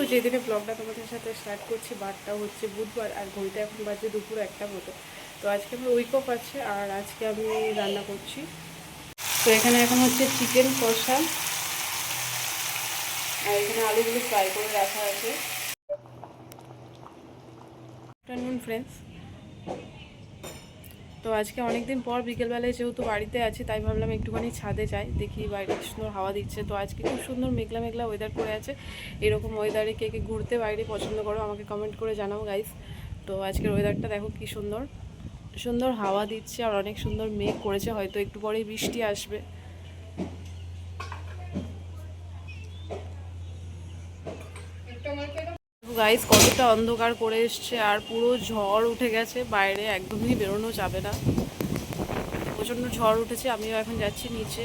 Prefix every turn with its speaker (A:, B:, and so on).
A: তো যেদিনে ব্লগটা তোমাদের সাথে স্টার্ট করছি, বারটা হচ্ছে বুধবার আর ঘড়িটা এখন বাজে দুপুর 1টা মতো। তো আজকে আমার উইক অফ আছে আর আজকে আমি রান্না করছি। তো এখানে এখন হচ্ছে চিকেন কষা আর এখানে আলুগুলো ফ্রাই করে রাখা আছে। Afternoon friends. তো আজকে অনেক দিন পর বিকেলবেলায় যেহেতু বাড়িতে আছি, তাই ভাবলাম একটুখানি ছাদে যাই, দেখি বাইরে সুন্দর হাওয়া দিচ্ছে। তো আজকে খুব সুন্দর মেঘলা মেঘলা ওয়েদার করে আছে। এরকম ওয়েদারে কে কে ঘুরতে বাইরে পছন্দ করো আমাকে কমেন্ট করে জানাও গাইস। তো আজকের ওয়েদারটা দেখো কি সুন্দর সুন্দর হাওয়া দিচ্ছে আর অনেক সুন্দর মেঘ করেছে, হয়তো একটু পরেই বৃষ্টি আসবে। গাইস কতটা অন্ধকার করে এসছে আর পুরো ঝড় উঠে গেছে, বাইরে একদমই বেরোনো যাবে না, প্রচণ্ড ঝড় উঠেছে। আমিও এখন যাচ্ছি নিচে।